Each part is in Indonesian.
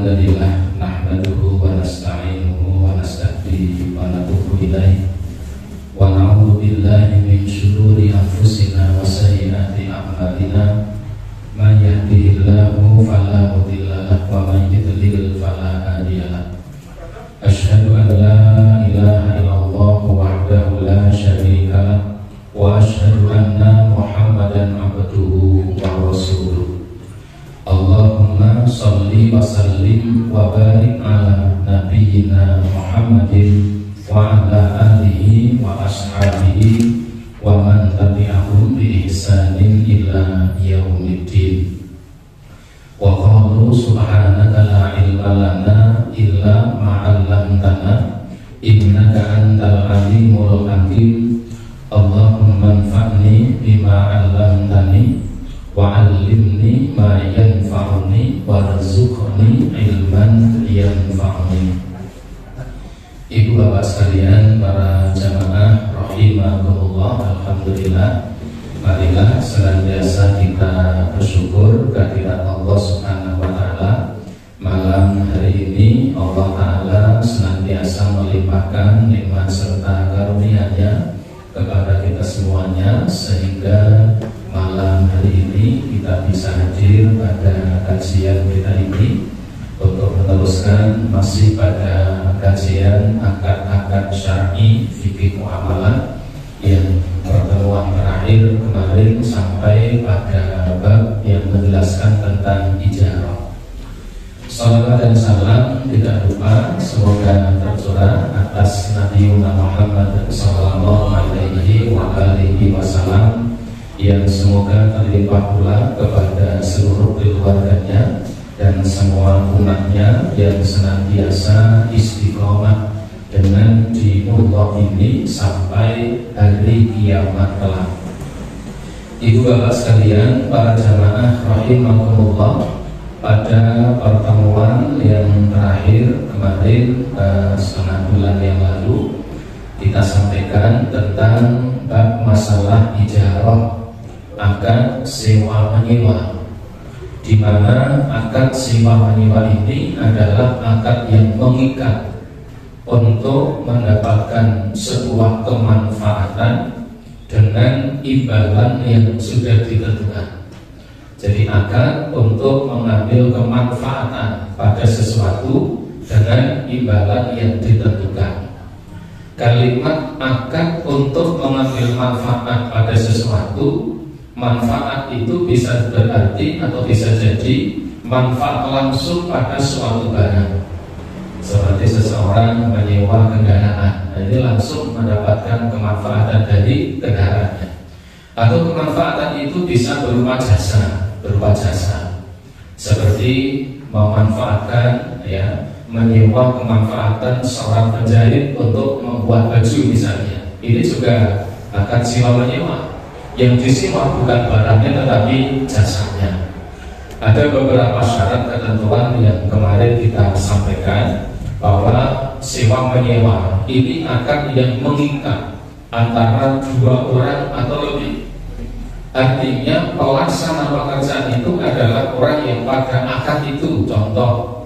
Alhamdulillah nahmaduhu wa nasta'inuhu wa nasta'fihi wa natubu ilaih wa na'udzu billahi min syururi anfusina wa sayyiati a'malina man yahdihillahu fala mudilla lahu wa man yudlil fala hadiya lahu. Asyhadu an la ilaha illallah wahdahu la syarika lahu wa asyhadu anna Muhammadan abduhu wa rasuluh. Allahumma sholli wa sallim wa barik ala nabiyyina Muhammadin wa ala alihi wa ashabihi wa man tabi'ahum bi ihsanin ila yaumiddin. Wa qalu subhanaka la ilma lana illa ma 'allamtana innaka antal alimul hakim. Allahumma anfa'ni bima 'allamtani wa 'allimni ma yanfa'uni warzuqni ilman yanfa'uni. Ibu bapak sekalian, para jamaah rahimakumullah, alhamdulillah, marilah senantiasa kita bersyukur kehadirat Allah Subhanahu wa taala. Malam hari ini Allah taala senantiasa melimpahkan nikmat serta karunia-Nya kepada kita semuanya, sehingga malam hari ini kita bisa hadir pada kajian kita ini untuk meneruskan masih pada kajian akad-akad syar'i fikih muamalah yang pertemuan terakhir kemarin sampai pada bab yang menjelaskan tentang ijarah. Salawat dan salam tidak lupa semoga tercurah atas Nabi Muhammad sallallahu alaihi wa alihi wasallam, yang semoga terlimpah pula kepada seluruh keluarganya dan semua umatnya yang senantiasa istiqomah dengan dinullah ini sampai hari kiamat kelak. Ibu bapak sekalian, para jamaah rahimakumullah, pada pertemuan yang terakhir kemarin setengah bulan yang lalu kita sampaikan tentang bab masalah ijarah, akad sewa menyewa, di mana akad sewa menyewa ini adalah akad yang mengikat untuk mendapatkan sebuah kemanfaatan dengan imbalan yang sudah ditentukan. Jadi akad untuk mengambil kemanfaatan pada sesuatu dengan imbalan yang ditentukan. Kalimat akad untuk mengambil manfaat pada sesuatu, manfaat itu bisa berarti atau bisa jadi manfaat langsung pada suatu barang. Seperti seseorang menyewa kendaraan, jadi langsung mendapatkan kemanfaatan dari kendaraannya. Atau kemanfaatan itu bisa berupa jasa, seperti memanfaatkan, menyewa kemanfaatan seorang penjahit untuk membuat baju misalnya. Ini juga akan sewa menyewa. Yang disewa bukan barangnya tetapi jasanya. Ada beberapa syarat ketentuan yang kemarin kita sampaikan, bahwa sewa menyewa ini akan yang mengikat antara dua orang atau lebih. Artinya pelaksana pekerjaan itu adalah orang yang pada akad itu. Contoh,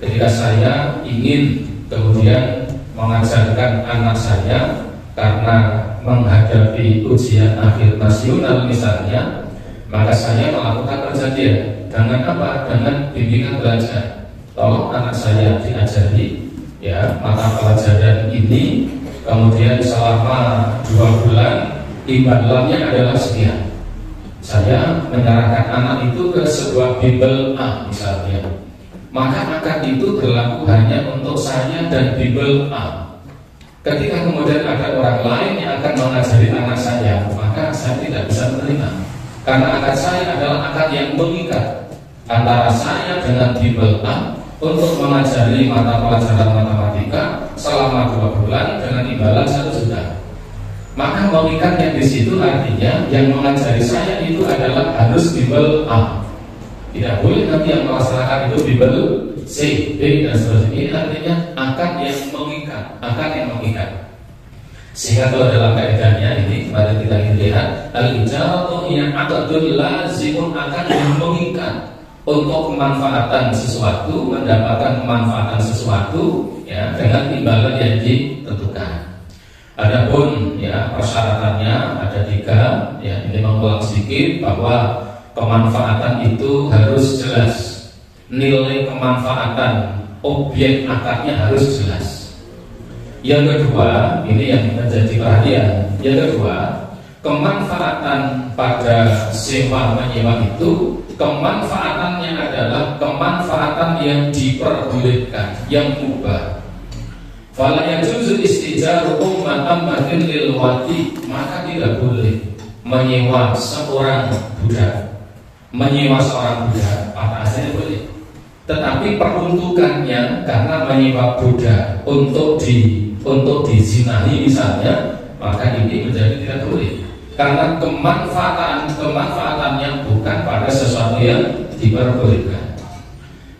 ketika saya ingin kemudian mengajarkan anak saya karena menghadapi ujian akhir nasional misalnya, maka saya melakukan perjanjian dengan apa? Dengan bimbingan belajar. Tolong anak saya diajari mata pelajaran ini, kemudian selama 2 bulan imbalannya adalah sekian. Saya menyerahkan anak itu ke sebuah bimbel A misalnya, maka akad itu berlaku hanya untuk saya dan bimbel A. Ketika kemudian ada orang lain yang akan mengajari anak saya, maka saya tidak bisa menerima, karena akad saya adalah akad yang mengikat antara saya dengan bimbel A untuk mengajari mata pelajaran matematika selama 2 bulan dengan imbalan 1 juta. Maka mengikat yang di situ artinya yang mengajari saya itu adalah harus bimbel A. Tidak boleh nanti yang melaksanakan itu bimbel C, B, dan seterusnya. Ini artinya akad yang mengikat, akad yang mengikat. Sehingga kalau dalam kaidahnya ini kemarin kita lihat al-ijaratu hiya aqdun lazimun, akad yang mengikat untuk kemanfaatan sesuatu, mendapatkan kemanfaatan sesuatu ya dengan imbalan yang ditentukan. Adapun ya persyaratannya ada 3 ya, ini mengulang sedikit bahwa kemanfaatan itu harus jelas, nilai kemanfaatan objek akadnya harus jelas. Yang kedua, ini yang menjadi perhatian. Yang kedua, kemanfaatan pada sewa menyewa itu kemanfaatannya adalah kemanfaatan yang diperbolehkan, yang mubah. Fala yajuzu istijaru ummatin lil wati, maka tidak boleh menyewa seorang budak. Menyewa seorang budak pada asalnya boleh, tetapi peruntukannya karena menyewa budak untuk dizinahi misalnya, maka ini menjadi tidak boleh. Karena kemanfaatannya bukan pada sesuatu yang diperbolehkan.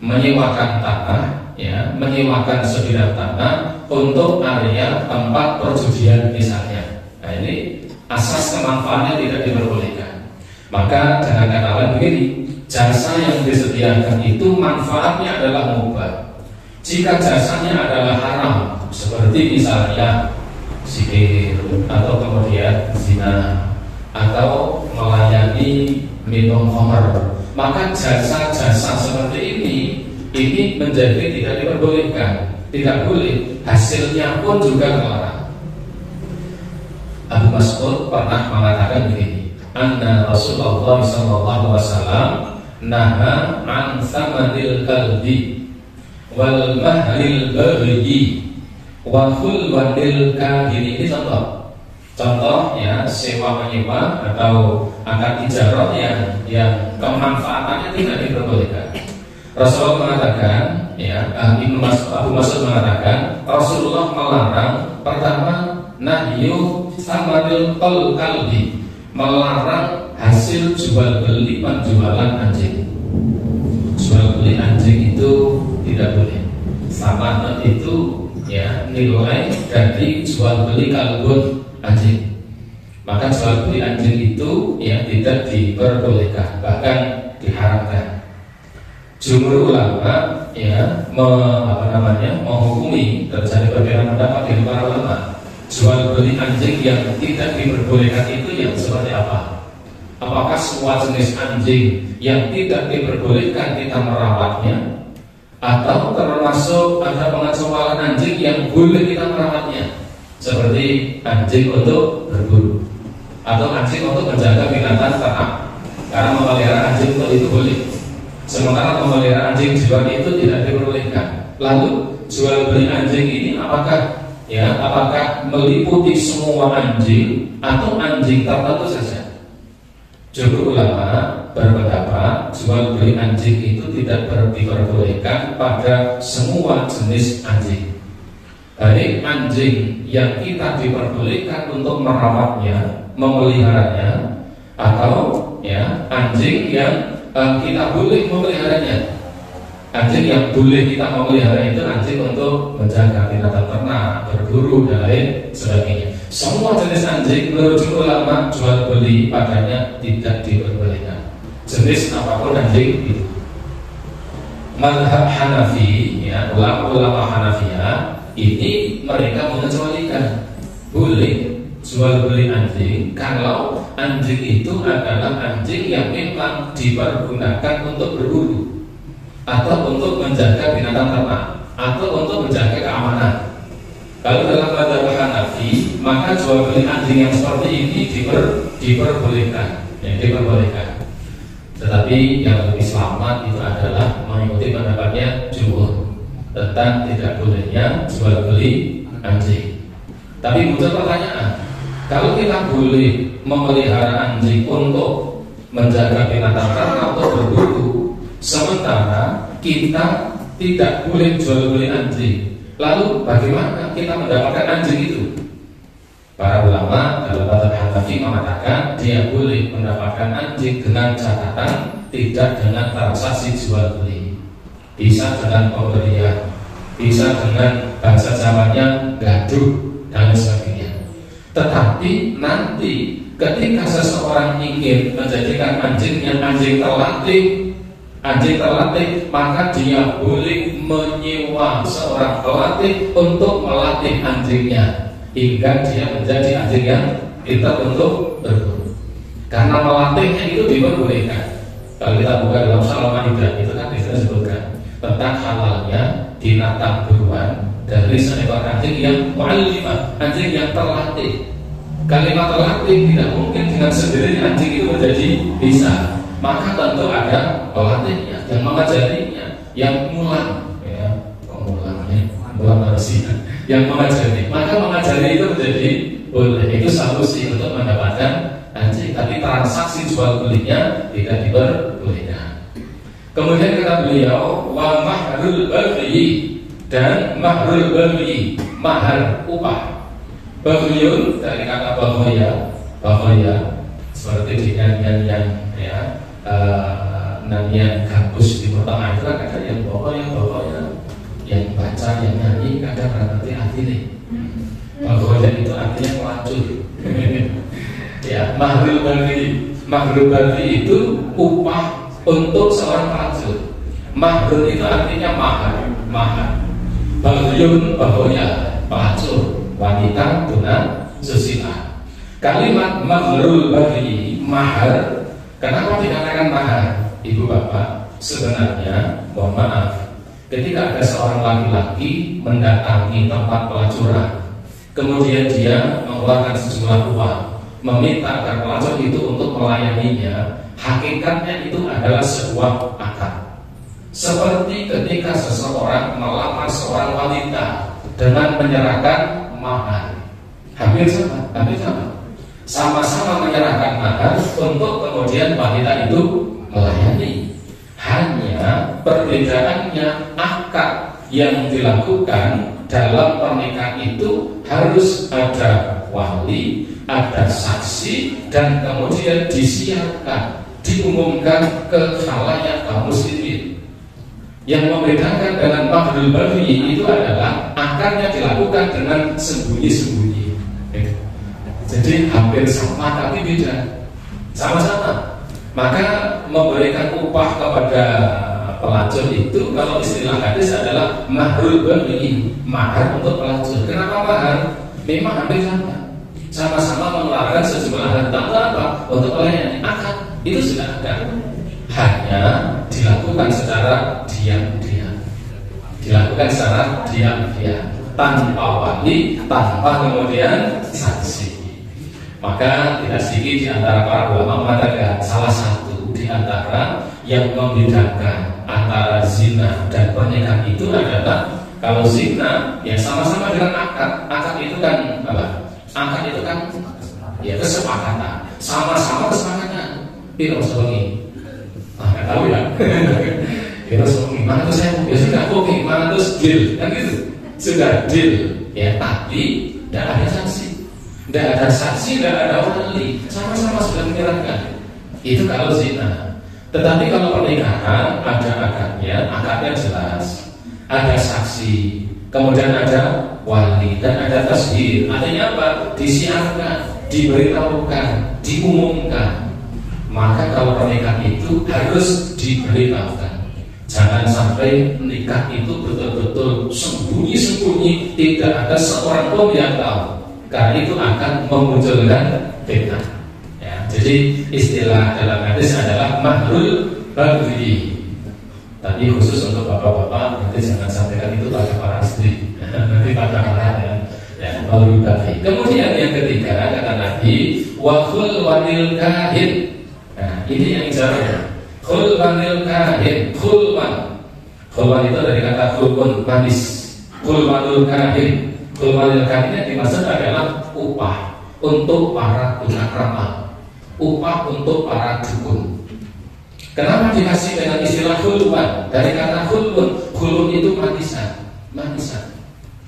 Menyewakan tanah, ya, menyewakan sebidang tanah untuk area tempat perjudian misalnya. Nah ini asas kemanfaatannya tidak diperbolehkan. Maka jangan katakan begini, jasa yang disediakan itu manfaatnya adalah mubah. Jika jasanya adalah haram, seperti misalnya sihir atau kemudian zina atau melayani minum khamr, maka jasa-jasa seperti ini menjadi tidak diperbolehkan, tidak boleh. Hasilnya pun juga terlarang. Abu Mas'ud pernah mengatakan begini, anna Rasulullah SAW naha an thamanil qalbi wal mahril baghi wa khulwatil kahin. Ini contoh ya, sewa menyewa atau akad ijarah yang kemanfaatannya tidak diperbolehkan. Rasulullah mengatakan ya, Abu Mas'ud mengatakan Rasulullah melarang, pertama nahyu samanil qalbi, melarang hasil jual beli penjualan anjing. Jual beli anjing itu tidak boleh. Sama itu ya nilai dari jual beli kalbun anjing. Maka jual beli anjing itu ya tidak diperbolehkan, bahkan diharamkan. Jumhur ulama ya menghukumi, terjadi perbedaan pendapat dari para ulama, jual beli anjing yang tidak diperbolehkan itu yang seperti apa? Apakah semua jenis anjing yang tidak diperbolehkan kita merawatnya, atau termasuk ada pengecualian anjing yang boleh kita merawatnya, seperti anjing untuk berburu atau anjing untuk menjaga binatang ternak? Karena memelihara anjing itu boleh, sementara memelihara anjing jiwa itu tidak diperbolehkan. Lalu jual beli anjing ini apakah meliputi semua anjing atau anjing tertentu saja? Jumhur ulama berpendapat jual beli anjing itu tidak diperbolehkan pada semua jenis anjing. Baik anjing yang kita diperbolehkan untuk merawatnya, memeliharanya, atau ya anjing yang kita boleh memeliharanya. Anjing yang boleh kita memelihara itu anjing untuk menjaga binatang ternak, berburu dan lain sebagainya. Semua jenis anjing menurut ulama jual beli padanya tidak diperbolehkan, jenis apapun anjing itu. Mazhab Hanafi ya, ulama Hanafiyah ini mereka mengecualikan boleh jual beli anjing kalau anjing itu adalah anjing yang memang dipergunakan untuk berburu, atau untuk menjaga binatang ternak, atau untuk menjaga keamanan. Kalau dalam mazhab Hanafi, maka jual beli anjing yang seperti ini diperbolehkan, diperbolehkan. Tetapi yang lebih selamat itu adalah mengikuti pendapatnya jumhur tentang tidak bolehnya jual beli anjing. Tapi muncul pertanyaan, kalau kita boleh memelihara anjing untuk menjaga binatang ternak atau berburu, sementara kita tidak boleh jual beli anjing, lalu bagaimana kita mendapatkan anjing itu? Para ulama dalam mazhab Hanafi mengatakan dia boleh mendapatkan anjing dengan catatan tidak dengan transaksi jual beli, bisa dengan pemberian, bisa dengan bahasa Jawanya gaduh dan sebagainya. Tetapi nanti ketika seseorang ingin menjadikan anjingnya anjing terlatih, Anjing terlatih, maka dia boleh menyewa seorang pelatih untuk melatih anjingnya hingga dia menjadi anjing yang pintar untuk berburu. Karena melatihnya itu diperbolehkan. Kalau kita buka dalam Surah Al-Maidah itu kan disebutkan tentang halalnya binatang buruan dari seekor anjing yang mu'allimah, anjing yang terlatih. Kalimat terlatih tidak mungkin dengan sendirinya anjing itu menjadi bisa. Maka tentu ada pelatihnya yang mengajarinya, yang mulan, ya, mulan manusia, yang mengajari. Maka mengajari itu menjadi boleh. Itu solusi untuk mendapatkan anjing. Tapi transaksi jual belinya tidak diperbolehkan. Kemudian kata beliau, wa mahrul baghi, dan mahrul baghi, mahar upah. Baghyun dari kata bahoya, seperti di nyanyian yang ya. Nyanyian gabus di pertengahan itu kan ada yang pokoknya yang baca, yang nyanyi kadang berarti artinya bahwa itu artinya pelacur. Ya, mahrul bagi itu upah untuk seorang pelacur. Mahrul itu artinya mahar. Bagyun bahwa pelacur, wanita tuna susila. Kalimat mahrul bagi mahar. Kenapa dikatakan mahar? Ibu bapak, sebenarnya mohon maaf, ketika ada seorang laki-laki mendatangi tempat pelacuran, kemudian dia mengeluarkan sejumlah uang, meminta agar pelacur itu untuk melayaninya, hakikatnya itu adalah sebuah akad. Seperti ketika seseorang melamar seorang wanita dengan menyerahkan mahar, hampir sama. Sama-sama menyerahkan mahar untuk kemudian wanita itu melayani. Hanya perbedaannya akad yang dilakukan dalam pernikahan itu harus ada wali, ada saksi, dan kemudian disiarkan, diumumkan ke khalayak kaum muslimin. Yang membedakan dengan mahrul baghi itu adalah akadnya dilakukan dengan sembunyi-sembunyi. Jadi hampir sama tapi beda. Sama-sama. Maka memberikan upah kepada pelacur itu kalau istilah hadis adalah mahrul baghi, mahar untuk pelacur. Kenapa mahar? Memang hampir sama. Sama-sama mengeluarkan sejumlah harta apa? Untuk melayani. Akad itu sudah ada. Hanya dilakukan secara diam-diam. Tanpa wali, tanpa kemudian saksi. Maka tidak sedikit di antara para ulama mengatakan salah satu di antara yang membedakan antara zina dan pernikahan itu adalah kalau zina ya sama-sama dengan akad. Akad itu kan apa? Akad itu kan ya kesepakatan, sama-sama kesepakatan. Piro sewengi. Nggak tahu ya. Piro sewengi. Mana tuh saya ya sudah oke, mana tuh deal kan gitu. Sudah deal ya, tapi tidak ada sanksi. Tidak ada saksi, tidak ada wali, sama-sama sudah menyerahkan. Itu kalau zina. Tetapi kalau pernikahan ada akadnya jelas, ada saksi, kemudian ada wali dan ada tashhir. Artinya apa? Disiarkan, diberitahukan, diumumkan. Maka kalau pernikahan itu harus diberitahukan. Jangan sampai nikah itu betul-betul sembunyi-sembunyi, tidak ada seorang pun yang tahu. Karena itu akan memunculkan fitnah. Ya, jadi istilah dalam hadis adalah mahrul baghi. Tapi khusus untuk bapak-bapak, nanti jangan sampaikan itu pada para istri. Nanti pada para ya mahrul baghi. Kemudian yang ketiga kata Nabi, wa khulwanil kahin. Nah, ini yang bicara. Khulwanil kahin, khulwan. Khulwan itu dari kata khulun, manis. Khulwanul kahin. Khulwanil kahin yang dimaksud adalah upah untuk para tukang ramal, upah untuk para dukun. Kenapa dikasih dengan istilah khulwan? Dari kata khulun, khulun itu manisan.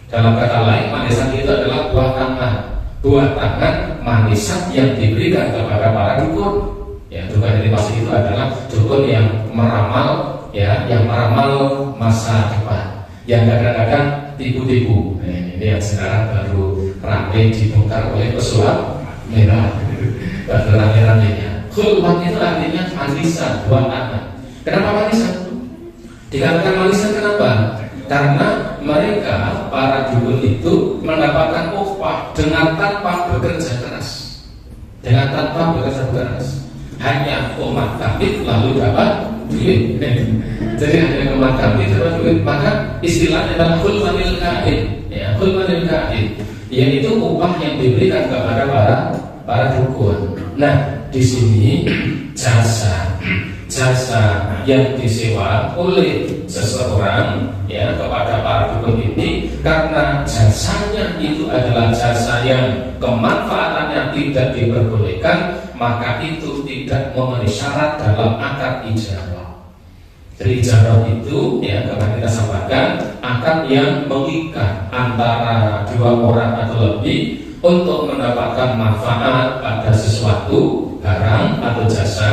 Dalam kata lain, manisan itu adalah buah tangan manisan yang diberikan kepada para dukun. Ya, dukun yang dimaksud itu adalah dukun yang meramal, ya, yang meramal masa depan, yang kadang-kadang tipu-tipu. Ini yang sekarang baru ramai dibongkar oleh pesulap merah. Rame-ramenya. Khulwan itu artinya manisan, buah tangan. Kenapa warisan? Dikatakan warisan kenapa? Karena mereka para dukun itu mendapatkan upah dengan tanpa bekerja keras, dengan tanpa bekerja keras. Hanya umat kami lalu dapat duit. Jadi hanya umat kami dapat duit. Maka istilahnya adalah khulmanil kain, ya, khulmanil kain, yaitu upah yang diberikan kepada para dukun. Nah, di sini jasa yang disewa oleh seseorang, ya, kepada para dukun ini, karena jasanya itu adalah jasa yang kemanfaatannya tidak diperbolehkan, maka itu tidak memenuhi syarat dalam akad ijarah. Jadi ijarah itu, ya, kemarin kita sampaikan, akad yang mengikat antara dua orang atau lebih untuk mendapatkan manfaat pada sesuatu barang atau jasa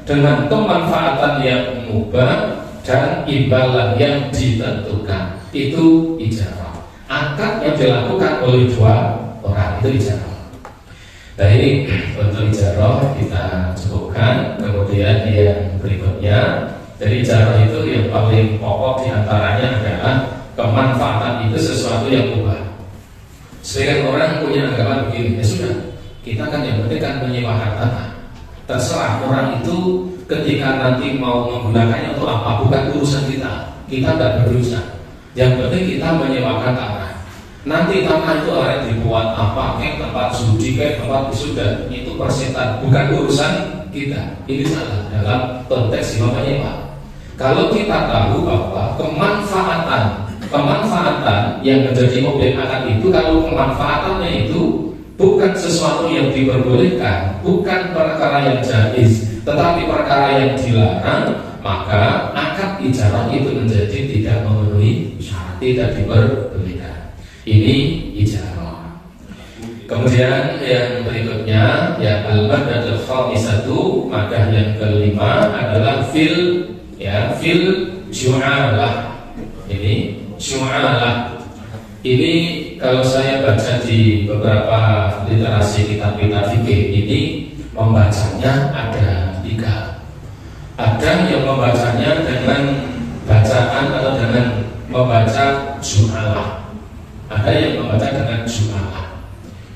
dengan pemanfaatan yang mubah dan imbalan yang ditentukan. Itu ijarah. Akad yang dilakukan oleh dua orang itu ijarah. Nah, ini untuk ijarah kita cukupkan. Kemudian yang berikutnya, dari ijarah itu yang paling pokok diantaranya adalah kemanfaatan itu sesuatu yang mubah. Sebagian orang punya anggapan begini, ya sudah, kita kan yang penting kan menyewakan tanah. Terserah orang itu ketika nanti mau menggunakannya untuk apa, bukan urusan kita. Kita tidak berurusan. Yang penting kita menyewakan tanah. Nanti tanah itu akan dibuat apa, kayak tempat judi, kayak tempat wisuda, itu persetan, bukan urusan kita. Ini salah dalam konteks jiwa menyewa. Kalau kita tahu bahwa kemanfaatan yang menjadi objek akad itu, kalau kemanfaatannya itu bukan sesuatu yang diperbolehkan, bukan perkara yang jaiz, tetapi perkara yang dilarang, maka akad ijarah itu menjadi tidak memenuhi syarat, tidak diperbolehkan. Ini ijarah. Kemudian yang berikutnya, ya, al-maddatul khamisatu, maka yang kelima adalah fil ju'alah. Ini ju'alah. Ini kalau saya baca di beberapa literasi kitab-kitab fikih ini, membacanya ada tiga. Ada yang membacanya dengan bacaan atau dengan membaca ju'alah. Ada yang membaca dengan ju'alah.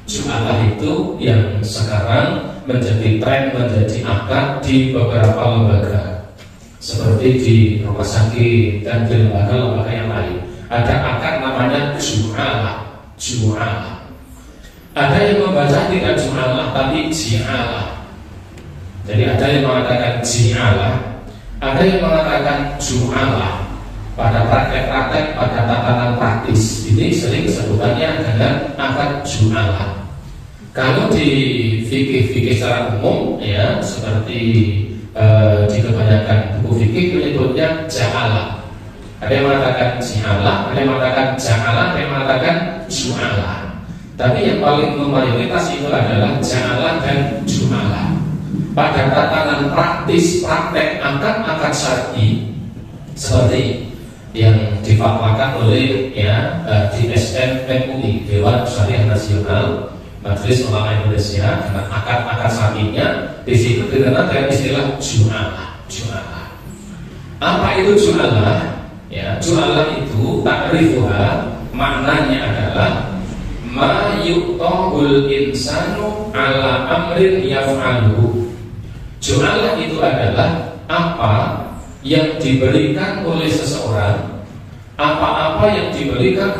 Ju'alah itu yang sekarang menjadi tren, menjadi akad di beberapa lembaga, seperti di rumah sakit dan di lembaga-lembaga yang lain. Ada akad namanya ju'alah. Ada yang membaca tidak ju'alah tapi ji'alah. Jadi ada yang mengatakan ji'alah, ada yang mengatakan ju'alah. Pada praktek-praktek, pada tatanan praktis, ini sering sebutannya dengan akad ju'alah. Kalau di fikih secara umum, ya, seperti di kebanyakan buku fikih menyebutnya ja'alah. Ada yang mengatakan ji'alah, ada yang mengatakan ja'alah, ada yang mengatakan ju'alah. Tapi yang paling mayoritas itu adalah ja'alah dan ju'alah. Pada tatanan praktis, praktek akad syar'i seperti yang difatwakan oleh, ya, DSN MUI, Dewan Syariah Nasional, Majelis Ulama Indonesia, dengan akad-akad syar'inya, di situ dikenal dengan istilah ju'alah. Apa itu ju'alah? Ya, ju'alah itu ta'rifuha, maknanya adalah ma yu'tahul insanu ala amrin yaf'aluhu. Ju'alah itu adalah apa yang diberikan oleh seseorang, apa-apa yang diberikan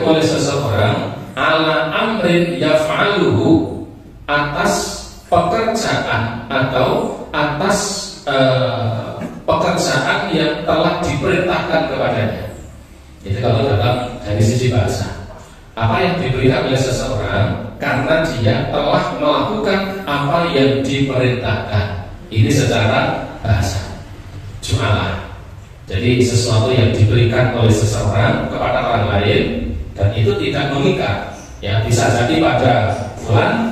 oleh seseorang ala amrin yaf'aluhu, atas pekerjaan atau atas pekerjaan yang telah diperintahkan kepadanya. Jadi kalau dari sisi bahasa, apa yang diberikan oleh seseorang karena dia telah melakukan apa yang diperintahkan. Ini secara bahasa ju'alah. Jadi sesuatu yang diberikan oleh seseorang kepada orang lain, dan itu tidak mengikat, ya, bisa jadi pada bulan.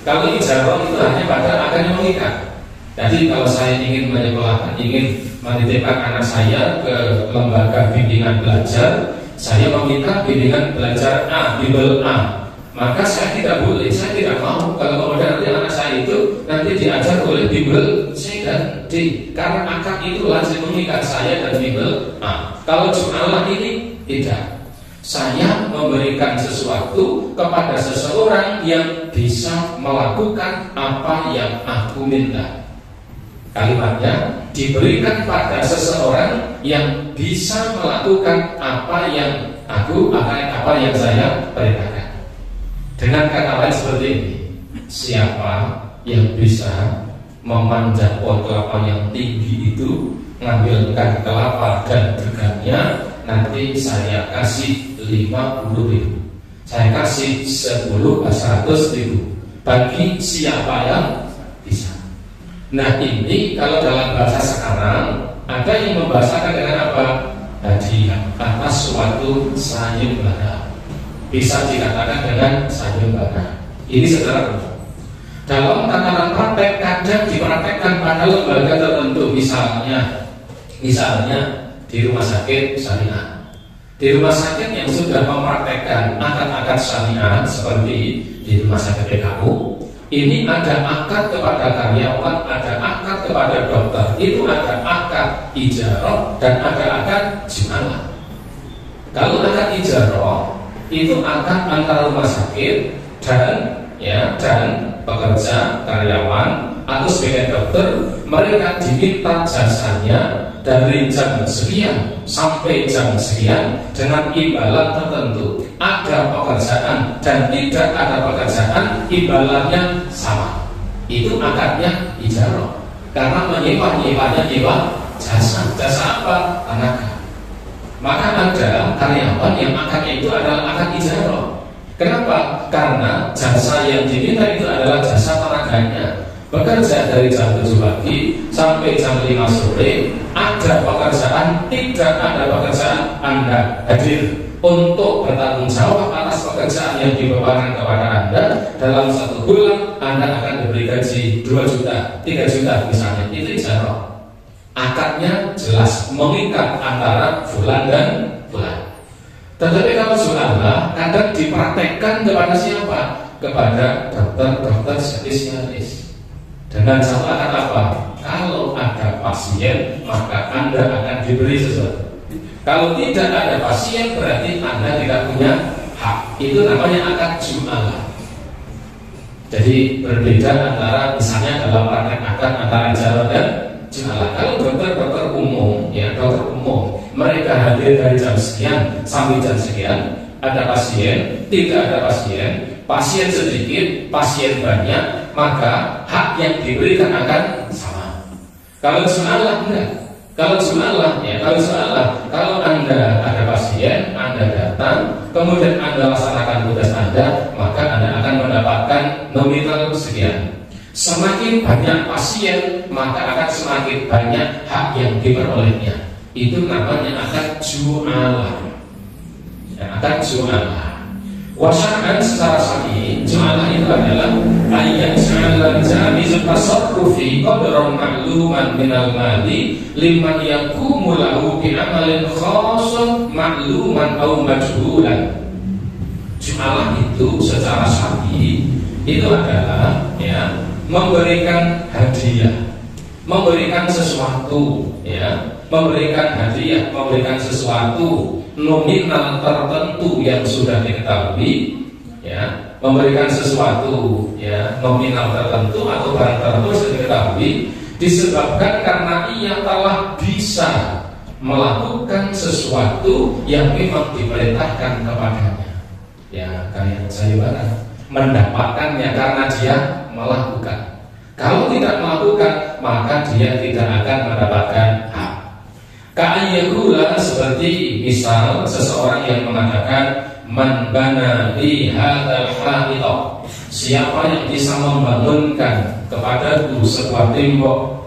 Kalau ijarah itu hanya pada akad yang mengikat. Jadi kalau saya ingin menyekolahkan, ingin menitipkan anak saya ke lembaga bimbingan belajar, saya meminta bimbingan belajar A, bimbel A. maka saya tidak boleh, saya tidak mau kalau kemudian nanti anak saya itu nanti diajar oleh bimbel C dan D, karena akad itu lazim mengikat saya dan bimbel A. Kalau ju'alah ini tidak. Saya memberikan sesuatu kepada seseorang yang bisa melakukan apa yang aku minta. Kalimatnya diberikan pada seseorang yang bisa melakukan apa yang saya perintahkan. Dengan kata lain seperti ini, siapa yang bisa memanjat pohon kelapa yang tinggi itu, ngambilkan kelapa dan degannya, nanti saya kasih 50.000, saya kasih 100.000 bagi siapa yang bisa. Nah ini kalau dalam bahasa sekarang ada yang membahasakan dengan apa? Hadiah atas suatu sayembara, bisa dikatakan dengan sayembara. Ini saudara, dalam tataran praktek kadang dipraktekkan pada lembaga tertentu, misalnya di rumah sakit syariah. Di rumah sakit yang sudah mempraktekkan akad-akad syariah seperti di rumah sakit PKU, ini ada akad kepada karyawan, ada akad kepada dokter, itu ada akad ijarah dan ada akad ju'alah. Kalau akad ijarah itu akad antara rumah sakit dan pekerja karyawan atau sebagai dokter, mereka diminta jasanya dari jam sekian sampai jam sekian dengan imbalan tertentu. Ada pekerjaan dan tidak ada pekerjaan, imbalannya sama. Itu akadnya ijarah. Karena menyewanya nyewa jasa. Jasa apa? Tenaga. Maka ada karyawan yang akadnya itu adalah akad ijarah. Kenapa? Karena jasa yang diminta itu adalah jasa tenaganya. Bekerja dari jam 7 pagi sampai jam 5 sore, ada pekerjaan, tidak ada pekerjaan, Anda hadir untuk bertanggung jawab atas pekerjaan yang dibebankan kepada Anda. Dalam 1 bulan Anda akan diberi gaji 2 juta, 3 juta misalnya. Itu ijarah. Akadnya jelas mengikat antara bulan dan bulan. Tetapi kalau ju'alah kadang dipraktekkan kepada siapa? Kepada dokter-dokter spesialis. Dengan catatan apa? Kalau ada pasien, maka Anda akan diberi sesuatu. Kalau tidak ada pasien, berarti Anda tidak punya hak. Itu namanya akad ju'alah. Jadi berbeda antara misalnya dalam praktek akad antara ijarah dan ju'alah. Kalau dokter-dokter umum, dokter umum, mereka hadir dari jam sekian sampai jam sekian, ada pasien, tidak ada pasien, pasien sedikit, pasien banyak, maka hak yang diberikan akan sama. Kalau ju'alah enggak. Kalau ju'alah, kalau Anda ada pasien, Anda datang, kemudian Anda laksanakan tugas Anda, maka Anda akan mendapatkan nominal sekian. Semakin banyak pasien, maka akan semakin banyak hak yang diperolehnya. Itu namanya akad ju'alah. Akad ju'alah. Wasyar'an secara syar'i, ju'alah itu adalah ayat ja'alan jami'u tasarrufi qadran ma'luman minal mali liman yakumu lahu bi'amalin khasun ma'luman au majhulan. Ju'alah itu secara syar'i itu adalah memberikan hadiah, memberikan sesuatu, memberikan hadiah, memberikan sesuatu nominal tertentu yang sudah diketahui, memberikan sesuatu, nominal tertentu atau barang tertentu sudah diketahui, disebabkan karena ia telah bisa melakukan sesuatu yang memang diperintahkan kepadanya. Kayak sayembara, mendapatkannya karena dia melakukan. Kalau tidak melakukan, maka dia tidak akan mendapatkan hak. Ka'ayyakula, seperti misal seseorang yang mengatakan man bana li hadzal ha'ita, siapa yang bisa membangunkan kepadaku sebuah tembok,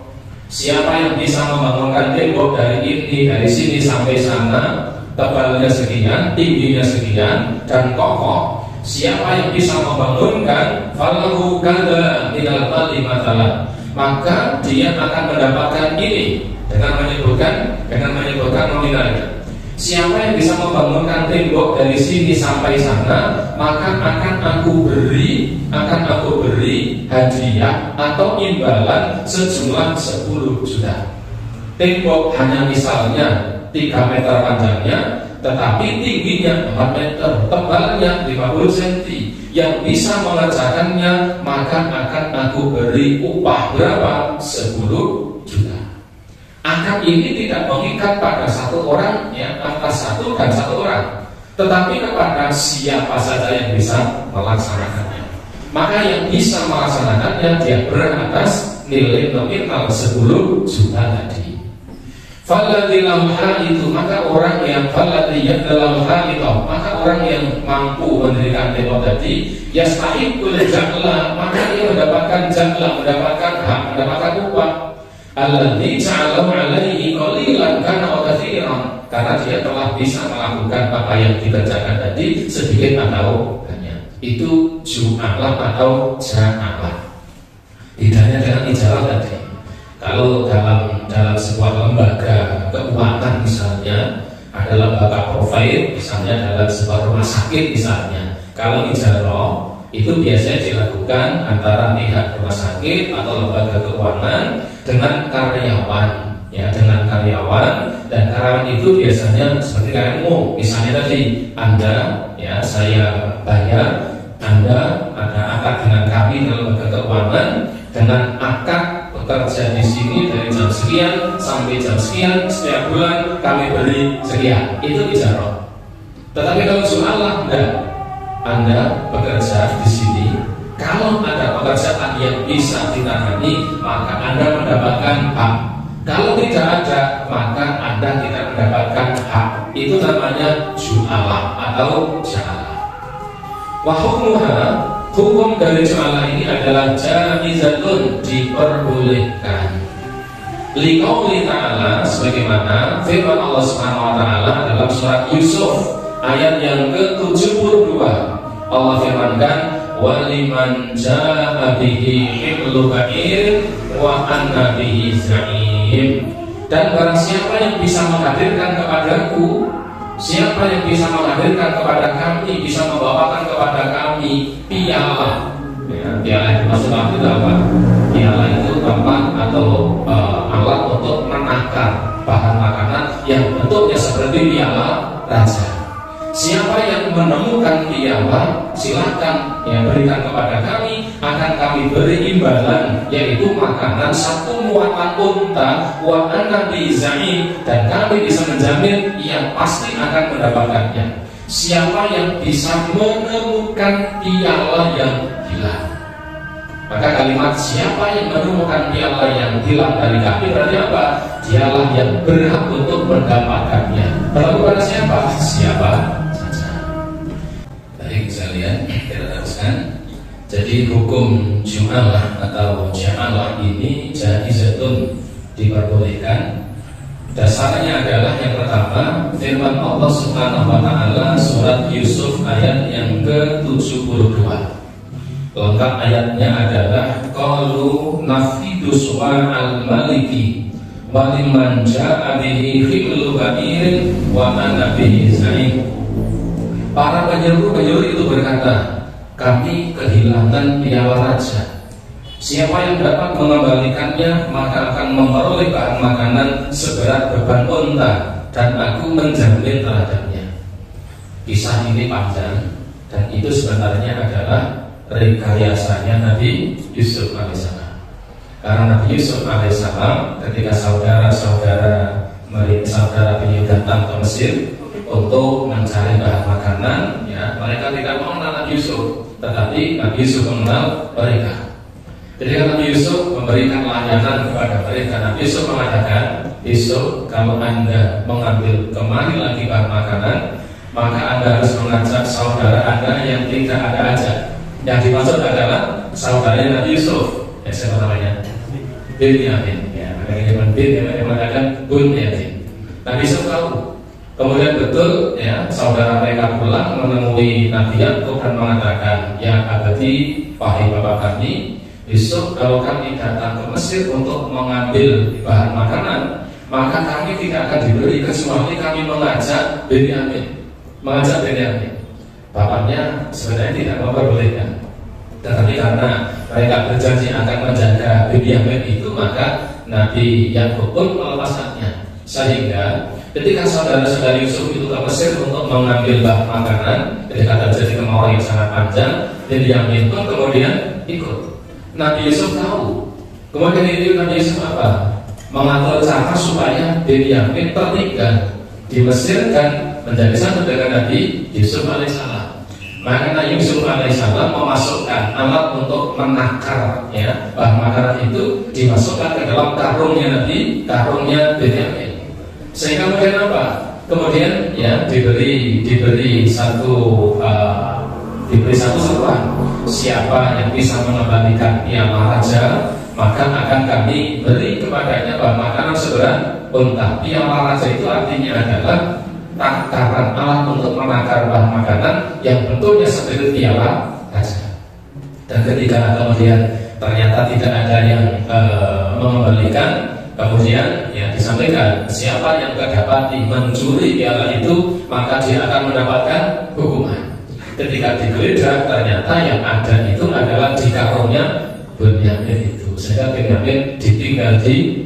siapa yang bisa membangunkan tembok dari ini, dari sini sampai sana, tebalnya sekian, tingginya sekian dan kokoh, siapa yang bisa membangunkan falahu kada minal mali matalan, maka dia akan mendapatkan ini dengan menyebutkan nominalnya. Siapa yang bisa membangunkan tembok dari sini sampai sana, maka akan aku beri hadiah atau imbalan sejumlah 10 juta. Tembok hanya misalnya 3 meter panjangnya, tetapi tingginya 4 meter, tebalnya 50 cm. Yang bisa mengerjakannya, maka akan aku beri upah berapa? 10 juta. Akad ini tidak mengikat pada satu orang, ya, atas satu dan satu orang, tetapi kepada siapa saja yang bisa melaksanakannya. Maka yang bisa melaksanakannya dia beratas nilai nominal 10 juta tadi. Falladzi lamha itu, maka orang yang falladzi dalam hal itu, maka orang yang mampu mendirikan tembok tadi, yastahiqul ja'la, maka dia mendapatkan ja'la, mendapatkan hak, mendapatkan upah. Alladzi ja'alahu 'alaihi qalilan kana wa katsiran, karena dia telah bisa melakukan apa yang dikerjakan tadi, sedikit atau banyak. Itu ju'alah atau ja'alah. Bedanya dengan ijarah tadi. Kalau dalam sebuah lembaga keuangan misalnya, ada lembaga profil misalnya, dalam sebuah rumah sakit misalnya, kalau ijarah itu biasanya dilakukan antara pihak rumah sakit atau lembaga keuangan dengan karyawan, ya, dengan karyawan, dan karyawan itu biasanya seperti karyawanmu, misalnya tadi Anda, ya, saya bayar Anda ada akad dengan kami dalam lembaga keuangan, dengan akad bekerja di sini dari jam sekian sampai jam sekian, setiap bulan kami beri sekian, itu ijarah. Tetapi kalau ju'alah enggak, Anda bekerja di sini, kalau ada pekerjaan yang bisa ditangani, maka Anda mendapatkan hak. Kalau tidak ada, maka Anda tidak mendapatkan hak. Itu namanya ju'alah atau ja'alah. Wa hukmuha, hukum dari ju'alah ini adalah jaizatun, diperbolehkan. Liqauli ta'ala, sebagaimana firman Allah Subhanahu wa taala dalam surat Yusuf ayat yang ke-72. Allah firmankan, waliman jaa bihi himlu ba'ir wa anna bihi za'im. Dan barang siapa yang bisa menghadirkan kepadaku, siapa yang bisa menghadirkan kepada kami, bisa membawakan kepada kami piala, ya, piala itu maksudnya itu apa? Piala itu tempat atau alat untuk menakar bahan makanan yang bentuknya seperti piala raja. Siapa yang menemukan piala, silakan, ya, berikan kepada kami, akan kami beri imbalan, yaitu makanan 1 muatan unta, wa anna bi za'im, dan kami bisa menjamin yang pasti akan mendapatkannya. Siapa yang bisa menemukan piala yang hilang, maka kalimat siapa yang menemukan piala yang hilang dari kami berarti apa? Dialah yang berhak untuk mendapatkannya. Berlaku pada siapa? Siapa saja. Baik, bisa lihat, kita teruskan. Jadi hukum ju'alah atau ja'alah ini jaizatun, diperbolehkan. Dasarnya adalah yang pertama firman Allah Subhanahu wa taala surat Yusuf ayat yang ke-72. Lengkap ayatnya adalah qalu nafidu su'al maliki waliman ja'a bihi himlu ba'irin wa ana bihi za'im. Para penyeru itu berkata, kami kehilangan piala raja. Siapa yang dapat mengembalikannya, maka akan memperoleh bahan makanan seberat beban unta, dan aku menjamin terhadapnya. Kisah ini panjang, dan itu sebenarnya adalah rekayasanya Nabi Yusuf alaihissalam. Karena Nabi Yusuf alaihissalam ketika saudara beliau datang ke Mesir untuk mencari bahan makanan, ya, mereka tidak mengenal Nabi Yusuf, tetapi Nabi Yusuf mengenal mereka. Ketika Nabi Yusuf memberikan layanan kepada mereka, Nabi Yusuf mengatakan, besok kalau Anda mengambil kemari lagi bahan makanan, maka Anda harus mengajak saudara Anda yang tidak ada ajak. Yang dimaksud adalah saudara Nabi Yusuf, siapa namanya? Binyamin, ya, makanya bin yang mengatakan Bunyamin. Nabi Yusuf tahu. Kemudian betul, ya, saudara mereka pulang menemui Nabi Yakub dan mengatakan, ya abadi, wahai bapak kami, besok kalau kami datang ke Mesir untuk mengambil bahan makanan, maka kami tidak akan diberi kecuali kami mengajak Benyamin. Bapaknya sebenarnya tidak memperbolehkan, tetapi karena mereka berjanji akan menjaga Benyamin itu, maka Nabi Yakub pun melepaskannya. Sehingga ketika saudara-saudari Yusuf itu ke Mesir untuk mengambil bahan makanan, ketika terjadi kemarau yang sangat panjang, Benyamin pun kemudian ikut. Nabi Yusuf tahu. Kemudian itu Nabi Yusuf apa? Mengatur cara supaya Benyamin tertinggal di Mesir dan menjadi satu dengan Nabi Yusuf alaihissalam. Maka Nabi Yusuf alaihissalam memasukkan alat untuk menakar, ya, bahan makanan itu dimasukkan ke dalam karungnya Benyamin. Sehingga kemudian apa? Kemudian ya diberi satu seruan. Siapa yang bisa mengembalikan piala raja, maka akan kami beri kepadanya bahan makanan seberat unta. Piala raja itu artinya adalah takaran, alat untuk menakar bahan makanan yang bentuknya seperti piala raja. Dan ketika kemudian ternyata tidak ada yang mengembalikan, kemudian ya disampaikan siapa yang kedapati mencuri piala itu, maka dia akan mendapatkan hukuman. Ketika digeledah, ternyata yang ada itu adalah di karungnya Benyamin itu. Sehingga Benyamin ditinggal di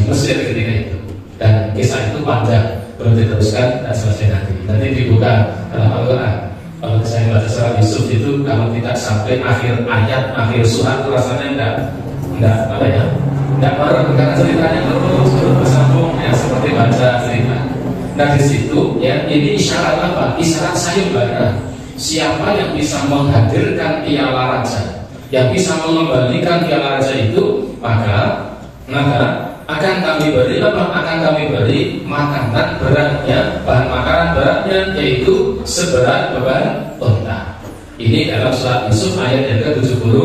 Mesir ketika itu. Dan kisah itu panjang, belum diteruskan dan selesai nanti dibuka dalam Al-Quran. Kalau saya baca surat Yusuf itu, kalau tidak sampai akhir ayat, akhir surat itu rasanya enggak marah, karena ceritanya terus bersambung, ya, seperti baca cerita. Nah di situ ya, ini isyarat apa? Isyarat sayembara. Siapa yang bisa menghadirkan piala raja, yang bisa mengembalikan piala raja itu, maka akan kami beri apa? Akan kami beri makanan beratnya, bahan makanan beratnya, yaitu seberat beban unta. Ini dalam surat Yusuf ayat yang ke-72.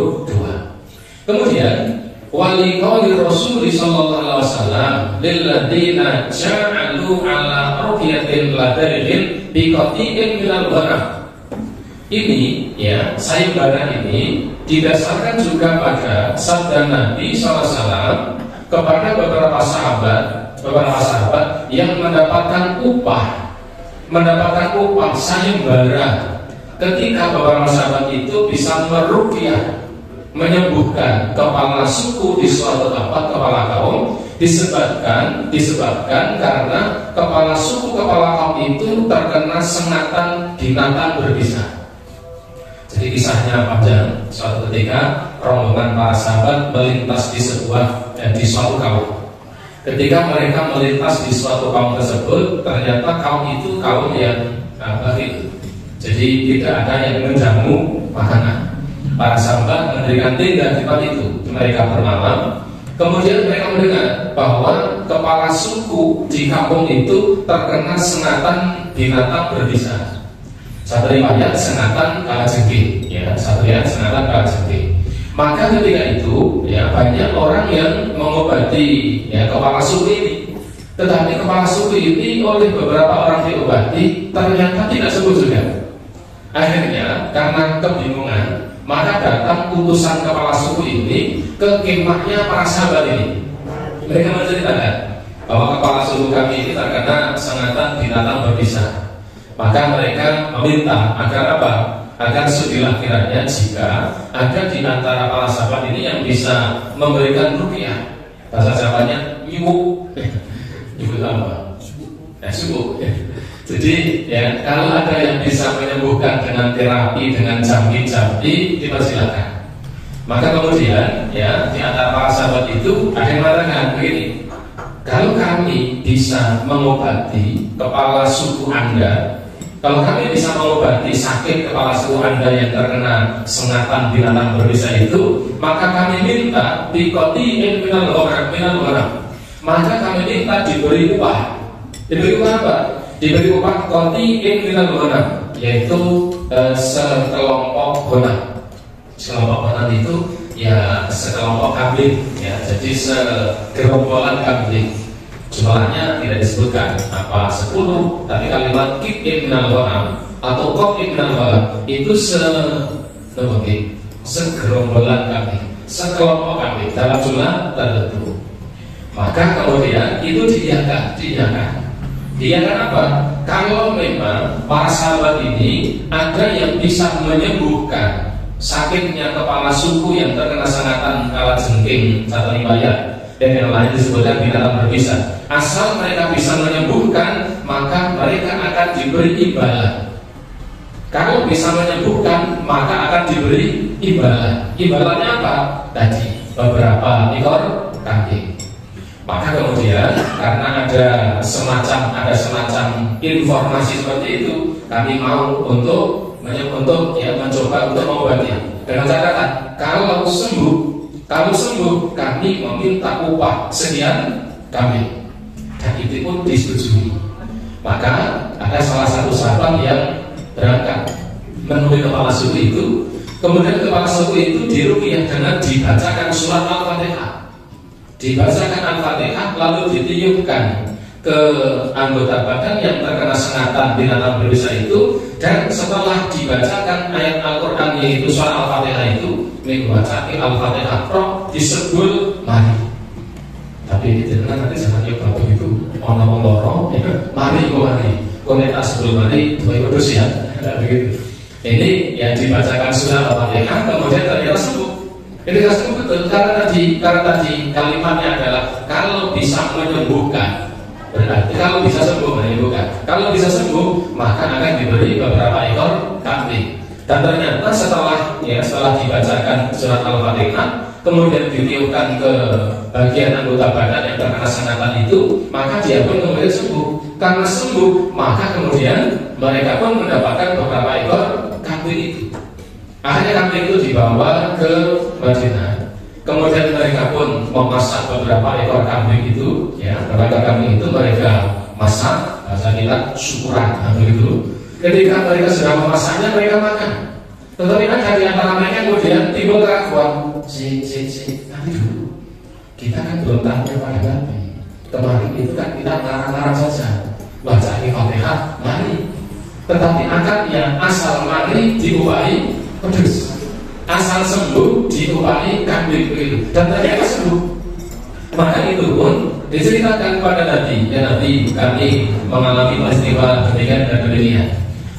Kemudian wali qauli Rasul sallallahu alaihi wasallam lil ladina ja'alu ala ruqyatin ladarin biqatin minal ghanam. Ini ya, sayembara ini didasarkan juga pada sabda Nabi SAW kepada beberapa sahabat yang mendapatkan upah sayembara ketika beberapa sahabat itu bisa meruqyah, menyembuhkan kepala suku di suatu tempat, kepala kaum, disebabkan karena kepala suku, kepala kaum itu terkena sengatan binatang berbisa. Jadi kisahnya panjang. Suatu ketika rombongan para sahabat melintas di suatu kaum. Ketika mereka melintas di suatu kaum tersebut, ternyata kaum itu kaum yang bakhil. Jadi tidak ada yang menjamu makanan. Para sahabat mendirikan tenda di tempat itu. Mereka bermalam. Kemudian mereka mendengar bahwa kepala suku di kampung itu terkena sengatan binatang berbisa. Satu riwayat sengatan kalajengking, ya, Maka ketika itu, ya, banyak orang yang mengobati, ya, kepala suku ini. Tetapi kepala suku ini oleh beberapa orang diobati ternyata tidak sembuh juga. Akhirnya karena kebingungan, maka datang utusan kepala suku ini ke kemahnya para sahabat ini. Mereka menceritakan bahwa kepala suku kami ini terkena sengatan binatang berbisa. Maka mereka meminta agar apa? Agar sudilah kiranya jika ada di antara para sahabat ini yang bisa memberikan ruqyah. Bahasa Jawanya nyubuk. Nyubuk apa? Subuh. Jadi ya, kalau ada yang bisa menyembuhkan dengan terapi, dengan jampi-jampi, dipersilakan. Maka kemudian ya, di antara para sahabat itu ada yang mengatakan begini, kalau kami bisa mengobati kepala suku Anda, kalau kami bisa mengobati sakit kepala suku Anda yang terkena sengatan binatang berbisa itu, maka kami minta biqatin minal ghanam. Maka kami minta diberi upah. Diberi upah apa? Diberi upah qatin minal ghanam, yaitu sekelompok ghanam. Sekelompok ghanam itu ya sekelompok kambing, ya, jadi segerombolan kambing. Jumlahnya tidak disebutkan apa 10, tapi kalimat qit'in minal ghanam atau qat'in minal ghanam itu segerombolan kambing, sekelompok kambing dalam jumlah tertentu. Maka kemudian itu diiyakan apa? Kalau memang para sahabat ini ada yang bisa menyembuhkan sakitnya kepala suku yang terkena sangatan kalajengking, catat riwayat, dan yang lain disebutkan binatang berbisa. Asal mereka bisa menyembuhkan, maka mereka akan diberi imbalan. Kalau bisa menyembuhkan, maka akan diberi imbalan. Imbalannya apa? Tadi beberapa ekor kambing. Maka kemudian karena ada semacam informasi seperti itu, kami mau untuk mencoba untuk mengobati. Dengan catatan, kalau sembuh kami meminta upah sekian kambing, dan itu pun disetujui. Maka ada salah satu sahabat yang berangkat menemui kepala suku itu, kemudian kepala suku itu diruqyah dengan dibacakan surat Al-Fatihah. Dibacakan Al-Fatihah lalu ditiupkan ke anggota badan yang terkena sengatan binatang berbisa itu, dan setelah dibacakan ayat Al-Quran yaitu surah Al-Fatihah itu, membaca Al-Fatihah roh disebul mari. Tapi itu nanti jangan nyoba begitu ngomong lorong, mari komunitas sebelum mari dua kudus ya, begitu. Ini yang dibacakan surah Al-Fatihah kemudian ternyata sembuh. Ini tersebut betul karena tadi kalimatnya adalah kalau bisa menyembuhkan, berarti kalau bisa sembuh menyembuhkan. Kalau bisa sembuh maka akan diberi beberapa ekor kambing. Dan ternyata setelah dibacakan surat Al-Fatihah kemudian ditiupkan ke bagian anggota badan yang terkena sengatan itu, maka dia pun kemudian sembuh. Karena sembuh maka kemudian mereka pun mendapatkan beberapa ekor kambing itu. Akhirnya kambing itu dibawa ke Madinah. Kemudian mereka pun memasak beberapa ekor kambing itu, beberapa kambing itu mereka masak, bahasa kita syukuran, begitu. Ketika mereka sudah memasaknya, mereka makan. Tetapi kan dari antara mereka kemudian timbul keraguan. Nanti dulu, kita kan belum tahu kepada kambing. Kemarin itu kan kita ngarang-ngarang saja, baca Al-Fatihah, mari. Tetapi akadnya asal mari diupahi pedus, asal sembuh diupahi kambing begitu, dan ternyata sembuh. Maka itu pun diceritakan kepada Nabi, Nabi kami mengalami peristiwa demikian dan demikian.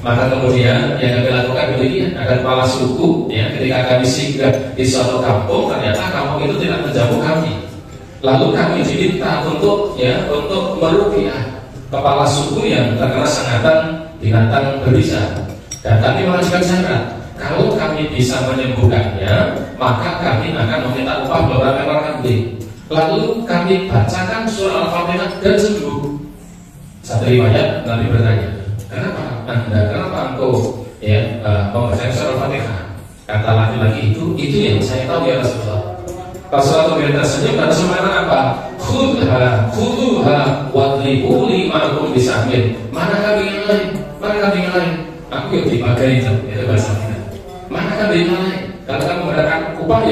Maka kemudian yang kami lakukan demikian, ada kepala suku, ketika kami singgah di suatu kampung, ternyata kampung itu tidak menjamu kami. Lalu kami diminta untuk meruqyah kepala suku yang terkena sengatan binatang berbisa, dan kami mengajukan syarat. Kalau kami bisa menyembuhkannya, maka kami akan meminta upah beberapa ekor kambing. Lalu kami bacakan surah Al-Fatihah dan sembuh. Satu riwayat Nabi bertanya, kenapa engkau membaca surah Al-Fatihah? Kata laki-laki itu yang saya tahu ya Rasulullah. Rasulullah kemudian tersenyum dan semuanya apa? Khudhuha wadribu limakum bisahmin. Mana kambing yang lain? Aku yang dipakai itu bahasa kita. Mana kambing yang lain? Kalau kamu menggunakan upah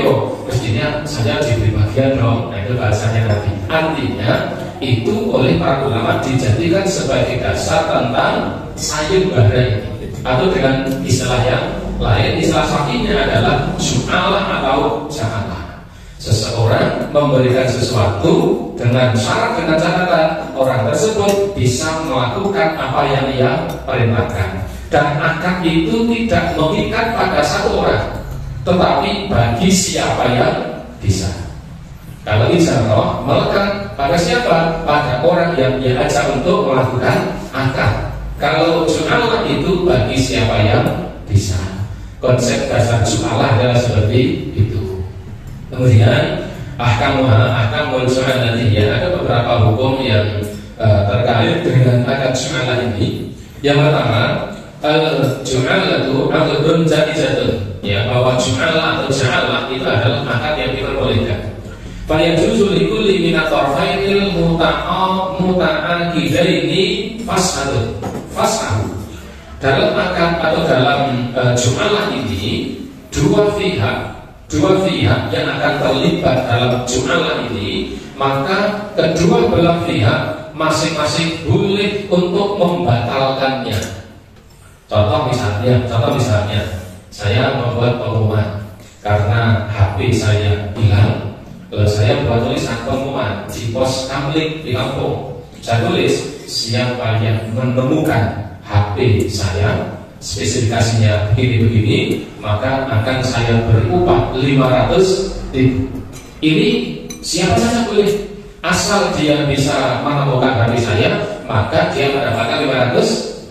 mestinya saya diberi bagian dong. Nah itu bahasanya Nabi. Artinya itu oleh para ulama dijadikan sebagai dasar tentang sayun bahra ini, atau dengan istilah yang lain, istilah sahihnya adalah ju'alah atau ja'alah. Seseorang memberikan sesuatu dengan syarat, dengan catatan orang tersebut bisa melakukan apa yang ia perintahkan, dan akad itu tidak mengikat pada satu orang, tetapi bagi siapa yang bisa. Kalau ijarah melekat pada siapa? Pada orang yang dia ajak untuk melakukan akad. Kalau ju'alah itu bagi siapa yang bisa. Konsep dasar ju'alah adalah seperti itu. Kemudian ahkamul ju'alah ini ada beberapa hukum yang terkait dengan akad ju'alah ini. Yang pertama, ju'alah itu aqdun jaizatun, bahwa ju'alah atau ja'alah itu adalah akad yang diperbolehkan. Fayajuzu likulli minat tarfainil muta'aqidaini fas'ahu. Dalam akad atau dalam ju'alah ini dua pihak yang akan terlibat dalam ju'alah ini, maka kedua belah pihak masing-masing boleh untuk membatalkannya. Contoh misalnya saya membuat pengumuman karena HP saya hilang, Kalau saya buat tulisan pengumuman di pos kamling di kampung, saya tulis siapa yang menemukan HP saya, spesifikasinya begini-begini, maka akan saya beri upah 500.000. Ini siapa saja boleh, asal dia bisa menemukan HP saya, maka dia mendapatkan 500.000.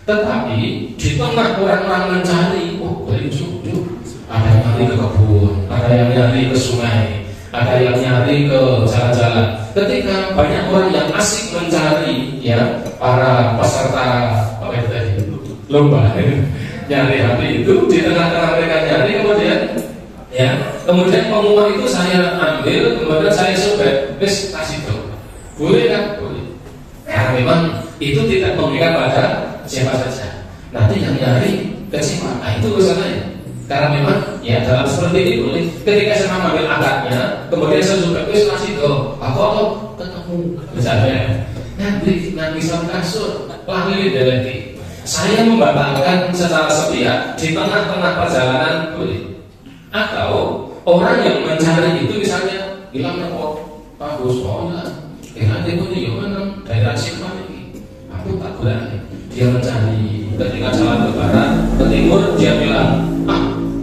Tetapi di tengah orang-orang mencari, oh boleh jujur, ada yang nyari ke kebun, ada yang nyari ke sungai, ada yang nyari ke jalan-jalan. Ketika banyak orang yang asik mencari, ya, para peserta apa itu tadi, lomba nyari HP itu, di tengah-tengah mereka nyari, kemudian pengumuman itu saya ambil, kemudian saya sobek, wis kasih tuh, boleh kan? Boleh. Karena memang itu tidak memberikan pada siapa saja. Nanti yang nyari kecewa, itu urusannya. Karena memang ya dalam seperti ini boleh. Ketika saya mengambil akadnya, kemudian saya sobek, wis kasih tuh, aku ketemu, misalnya, nanti sama kasur, lari lagi. Saya membatalkan secara sepihak di tengah-tengah perjalanan boleh. Atau orang yang mencari itu misalnya bilang bagus, hilang itu nih, daerah Sipan ini, aku tak berani. Dia mencari, ketika jalan ke barat, ke timur, dia bilang,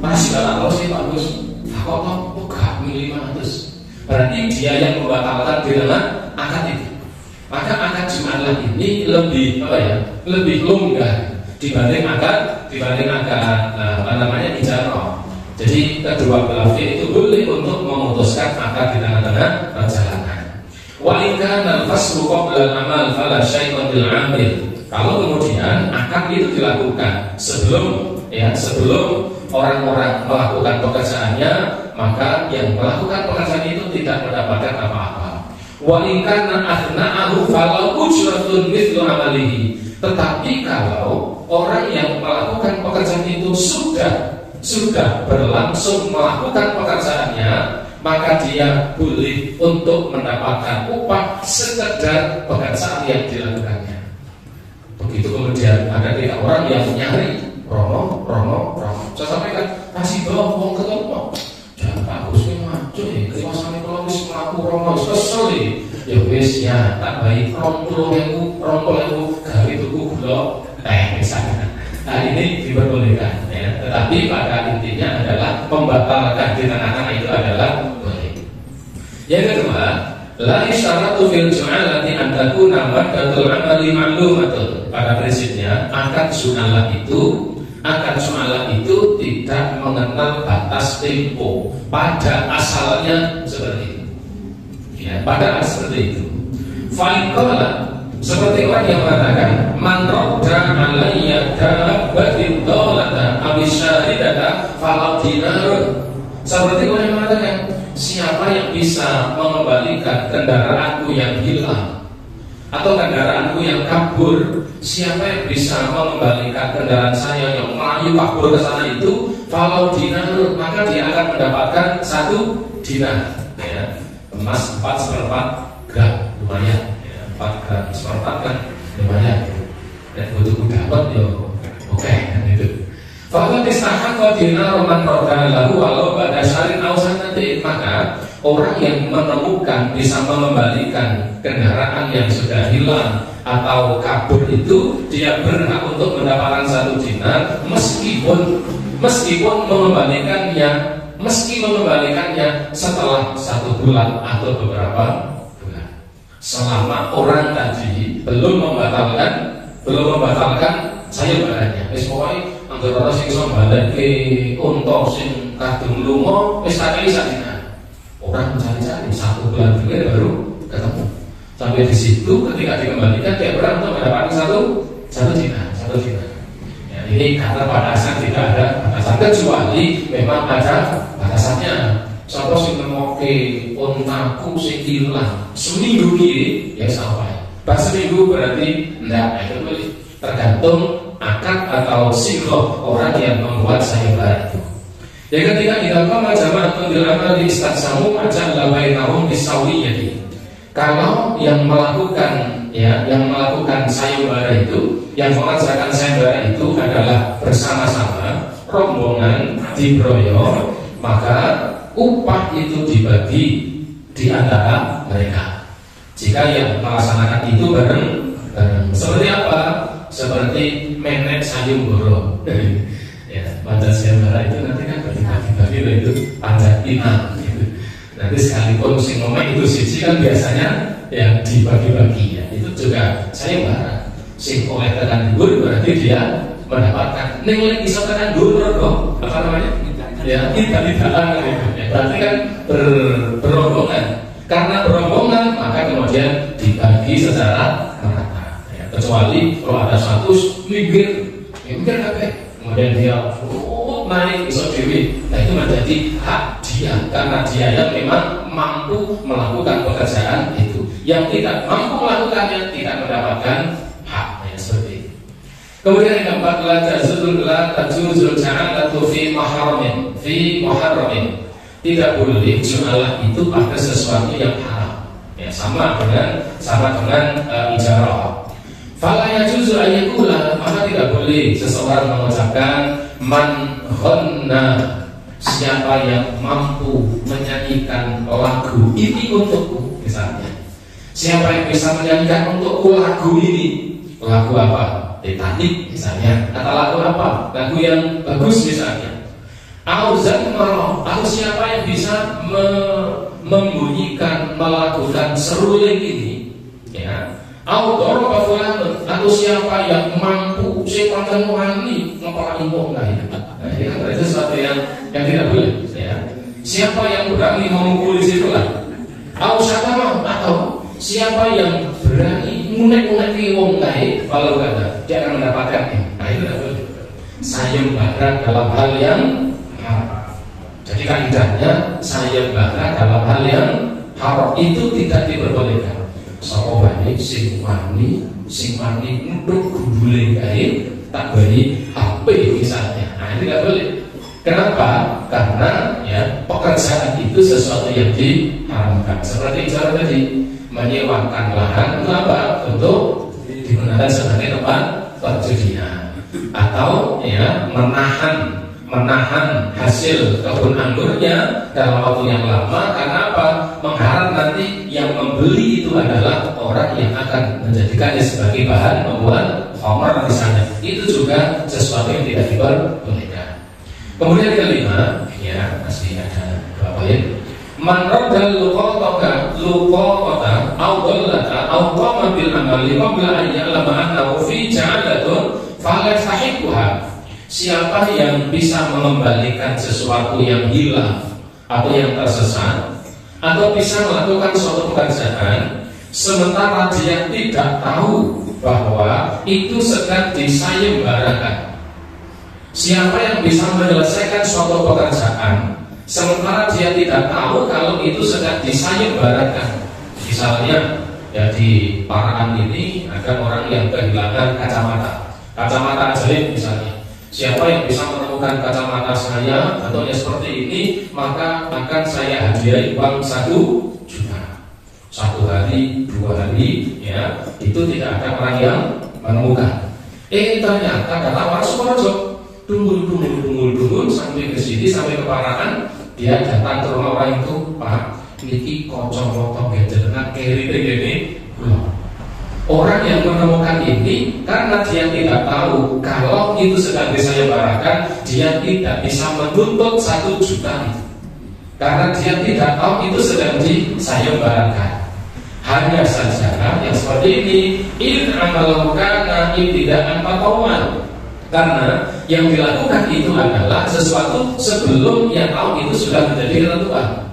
masih kalau sih bagus, aku gak milih 500. Berarti dia yang membatalkan di dalam akad itu. Maka akad jumalah ini lebih lebih longgar dibanding akad ijarah. Jadi kedua belah pihak itu boleh untuk memutuskan akad di tengah-tengah perjalanan. Wa in kana al-faslu qabla al-amal fala syai'un bil 'amil. Kalau kemudian akad itu dilakukan sebelum orang-orang melakukan pekerjaannya, maka yang melakukan pekerjaan itu tidak mendapatkan apa-apa. Wa in kana athna'ahu fala ujratun mithlu 'amalihi. Tetapi kalau orang yang melakukan pekerjaan itu sudah berlangsung melakukan pekerjaannya, maka dia boleh untuk mendapatkan upah sekedar pekerjaan yang dilakukannya. Begitu kemudian ada tiga orang yang nyari Rono. Saya sampaikan, kasih bawa uang ketemu. Jangan bagus nih maju ya, kekuasaan ekonomis melaku Rono kesel ya wis ya, tak baik rompol yang gawe tuku gula misalnya. Nah ini diperbolehkan ya. Tetapi pada intinya adalah membatalkan di tengah-tengah itu adalah boleh. Yang kedua, la isyaratu fil ju'alati an takuna maddatul amali ma'lumatun. Pada prinsipnya akad ju'alah itu tidak mengenal batas tempo. Pada asalnya seperti itu. Ya, pada seperti itu. Fa'ikola, seperti orang yang mengatakan man radda alayya dabbatin dhalata aw syahidata falau dinarun. Seperti orang yang mengatakan, siapa yang bisa mengembalikan kendaraanku yang hilang atau kendaraanku yang kabur, siapa yang bisa mengembalikan kendaraan saya yang melayu kabur ke sana itu, falau dinarun, maka dia akan mendapatkan 1 dinar, ya. Emas 4/4 gram, lumayan. 4 gram seperempat kan lumayan, dan butuh dapat ya oke, itu. Fakad istahaqqa dinar man radda lahu walau ba'da syahrin aw sanatin. Maka orang yang menemukan bisa mengembalikan kendaraan yang sudah hilang atau kabur itu, dia berhak untuk mendapatkan 1 dinar meskipun mengembalikannya setelah 1 bulan atau beberapa bulan. Selama orang tadi belum membatalkan saya barangnya. Wis pokoke anggere sing iso mbaleke unta sing kadung lunga wis tak kali sakjane. Orang mencari-cari 1 bulan kemudian baru ketemu. Sampai di situ ketika dikembalikan dia berhak untuk mendapatkan satu dinar. Ya, ini karena pada asal tidak ada batasan, kecuali memang ada batasannya. Contoh sing nemoke untaku sing ilang seminggu iki ya sampai. Pas seminggu berarti enggak, itu boleh. Tergantung akad atau sikloh orang yang membuat sayembara itu. Yang ketiga, idza jama'atun bil amali istaqsamu ajalla bainahum bisawiyati. Kalau yang melakukan sayembara itu, yang mengerjakan sayembara itu adalah bersama-sama rombongan dibroyo, maka upah itu dibagi di antara mereka. Jika yang melaksanakan itu bareng, seperti apa? Seperti menek sayembara. Ya, panjat sayembara itu nanti kan bagi-bagi itu panjat pinang gitu. Nanti sekalipun sing ngomong itu sisi kan biasanya yang dibagi-bagi ya. Itu juga sayembara. Sing oleh tekan dhuwur berarti dia mendapatkan. Ning lek iso tekan dhuwur kok apa namanya? Ya, tidak gitu. Ya, berarti kan berombongan. Karena berombongan maka kemudian dibagi secara merata. Ya, kecuali kalau ada 100 mikir apa? Kemudian dia naik iso dewi. Nah itu menjadi hak dia karena dia yang memang mampu melakukan pekerjaan itu. Yang tidak mampu melakukannya tidak mendapatkan hak. Ya, seperti itu. Kemudian yang keempat, la tajuzul ja'alatu fi muharramin. Tidak boleh jualah itu pada sesuatu yang haram. Ya, sama dengan ijarah. Fala yajuzu ayyakula, maka tidak boleh seseorang mengucapkan man ghanna, siapa yang mampu menyanyikan lagu ini untukku, misalnya. Siapa yang bisa menyanyikan untukku lagu ini? Lagu apa? Titanic misalnya. Atau lagu apa? Lagu yang bagus misalnya. Atau siapa yang bisa membunyikan, melakukan seruling ini, ya. Atau siapa yang mampu sepanjang wani ngeparangi wong lain. Nah, ini kan berarti sesuatu yang tidak boleh, ya. Siapa yang berani memukul situlah. Atau siapa yang berani ngunek-ngunek wong lain, kalau ada dia akan mendapatkan ini. Nah, itu tidak boleh. Sayembara dalam hal yang haram. Jadi kaidahnya sayembara dalam hal yang haram itu tidak diperbolehkan. Sapa wae sing wani nduk gundule kae tak bani HP misalnya. Nah, ini tidak boleh. Kenapa? Karena ya pekerjaan itu sesuatu yang diharamkan. Seperti cara tadi menyewakan lahan untuk apa? Untuk digunakan sebagai tempat perjudian atau ya menahan hasil kebun anggurnya dalam waktu yang lama. Karena apa? Mengharap nanti yang membeli itu adalah orang yang akan menjadikannya sebagai bahan membuat khamr misalnya. Itu juga sesuatu yang tidak diperbolehkan. Kemudian kelima, ya masih ada berapa ya? Man raddal luqata aw dallata aw qama bil amali qabla an ya'lama annahu fi ja'alatun fala yastahiquha. Siapa yang bisa mengembalikan sesuatu yang hilang atau yang tersesat, atau bisa melakukan suatu pekerjaan sementara dia tidak tahu bahwa itu sedang disayembarakan. Siapa yang bisa menyelesaikan suatu pekerjaan sementara dia tidak tahu kalau itu sedang disayembarakan. Misalnya ya di Parakan ini ada orang yang kehilangan kacamata ajaib misalnya. Siapa yang bisa menemukan kacamata saya atau yang seperti ini, maka akan saya hadiahi uang 1 juta. 1 hari, 2 hari, ya itu tidak ada orang yang menemukan. Ternyata kata Pak Suparjo, tunggu sampai ke sini, sampai ke Parakan, dia datang ke rumah orang itu, Pak, niki kocok lotok genjengan keri ini. Orang yang menemukan ini karena dia tidak tahu kalau itu sedang disayembarakan, dia tidak bisa menuntut 1 juta itu. Karena dia tidak tahu itu sedang disayembarakan. Hanya saja yang seperti ini, in amalukana ibtida'an fatawman. Karena yang dilakukan itu adalah sesuatu sebelum dia tahu itu sudah menjadi ketentuan.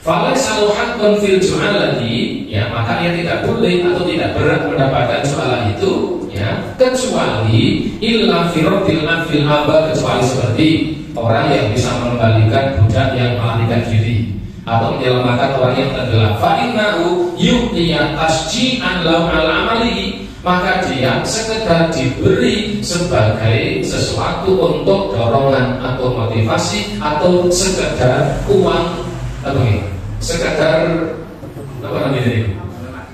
Falaisa haqqun fil ju'alati, ya maka dia tidak boleh atau tidak berhak mendapatkan jualan itu, ya kecuali illa firadil anfil aba, kecuali seperti orang yang bisa mengembalikan budak yang melarikan diri atau menyelamatkan orang yang tenggelam. Fa innahu yu'tiya tasji'an lahu ala amali, maka dia sekedar diberi sebagai sesuatu untuk dorongan atau motivasi atau sekedar uang atau ini.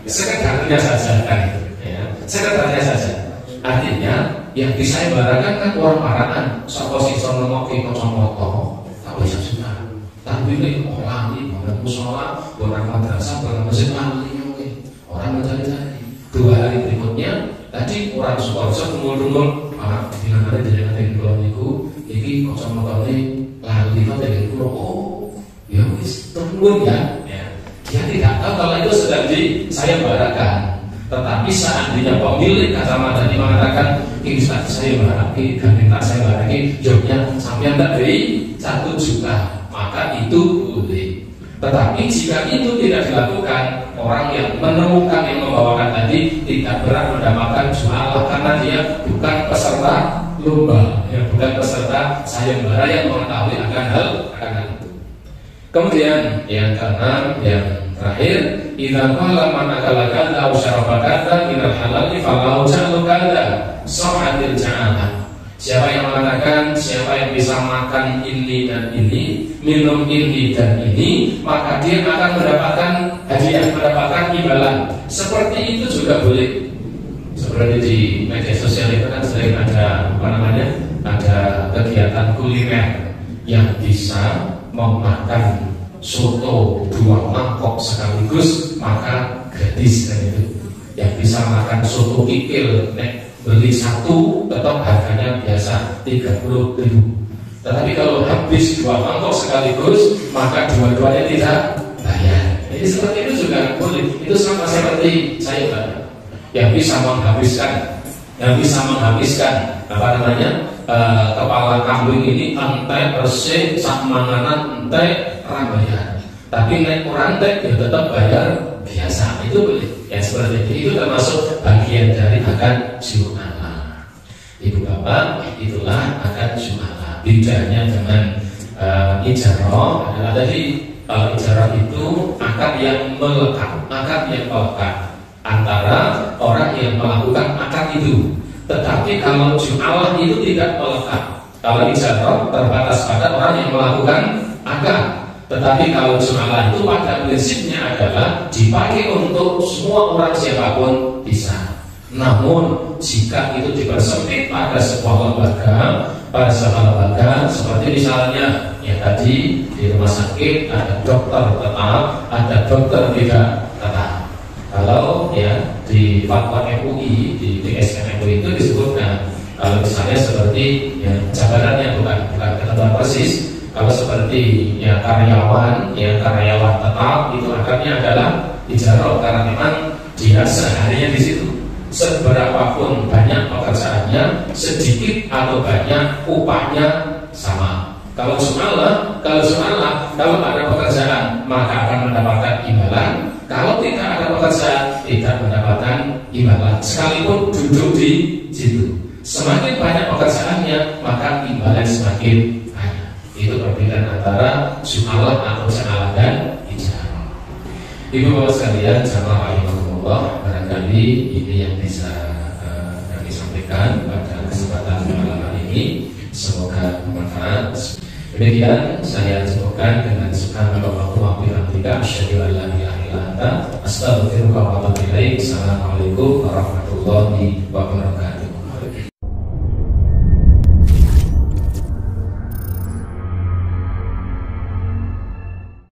Sekedarnya saja kan itu, ya. Sekedarnya saja. Artinya yang disayembarakan kan orang Parakan. Sapa sing sono ngopi kacamata, tak bisa sunnah. Tapi pemilik lali, bangun musola, bangun madrasah, bangun masjid lali, orang mencari-cari. 2 hari berikutnya, tadi orang Sukoharjo kumpul-kumpul, Pak, dengan ada jaringan teknologi niku, ini kacamata ini lali kok dari pulau. Oh, ya wis tunggu ya. Dia tidak tahu kalau itu sedang disayembarakan. Tetapi seandainya pemilik kacamata ini mengatakan, ini saya baraki, gandeng tak saya baraki, jobnya sampai tidak dari 1 juta, maka itu boleh. Tetapi jika itu tidak dilakukan, orang yang menemukan yang membawakan tadi tidak berhak mendapatkan jualah karena dia bukan peserta lomba, ya, bukan peserta sayembara yang mengetahui akan hal itu. Kemudian yang keenam, yang terakhir, idza qala man akala kadza aw syaraba kadza min al-halal falahu ja'lu kadza sa'atil ja'ala. Siapa yang mengatakan, siapa yang bisa makan ini dan ini, minum ini dan ini, maka dia akan mendapatkan hadiah, mendapatkan imbalan. Seperti itu juga boleh. Seperti di media sosial itu kan sering ada ada kegiatan kuliner yang bisa memakan soto 2 mangkok sekaligus, maka gratis kan itu. Yang bisa makan soto kikil, beli 1 tetap harganya biasa 30.000. Tetapi kalau habis 2 mangkok sekaligus, maka dua-duanya tidak bayar. Jadi seperti itu juga boleh. Itu sama seperti saya Pak, yang bisa menghabiskan kepala kambing ini entek resik sak manganan entek rambayar. Tapi nek orang entek ya tetap bayar biasa. Itu boleh. Ya seperti itu termasuk bagian dari akad ju'ala. Ibu bapak, itulah akad ju'ala. Bedanya dengan ijarah adalah tadi, kalau ijarah itu akad yang melekat, antara orang yang melakukan akad itu. Tetapi kalau ju'alah itu tidak melekat. Kalau ijarah terbatas pada orang yang melakukan akad. Tetapi kalau ju'alah itu pada prinsipnya adalah dipakai untuk semua orang siapapun bisa. Namun jika itu dipersempit pada sebuah lembaga, seperti misalnya ya tadi di rumah sakit ada dokter tetap, ada dokter tidak tetap. Kalau ya di fatwa MUI, di DSN MUI itu disebutkan kalau misalnya seperti ya jabatannya bukan ketentuan persis. Kalau seperti ya karyawan tetap itu akadnya adalah ijarah karena memang dia seharinya di situ. Seberapapun banyak pekerjaannya, sedikit atau banyak upahnya sama. Kalau ada pekerjaan maka akan mendapatkan imbalan. Kalau tidak ada pekerjaan tidak mendapatkan imbalan. Sekalipun duduk di situ, semakin banyak pekerjaannya maka imbalan semakin. Itu perbedaan antara ju'alah atau ja'alah dan ijarah. Ibu bapak sekalian, jamaah rahimahumullah, barangkali ini yang bisa kami sampaikan pada kesempatan malam ini. Semoga bermanfaat. Demikian saya cukupkan dengan subhanallah wa bihamdika asyhadu an la ilaha illa anta astaghfiruka wa atubu ilaik. Assalamualaikum warahmatullahi wabarakatuh.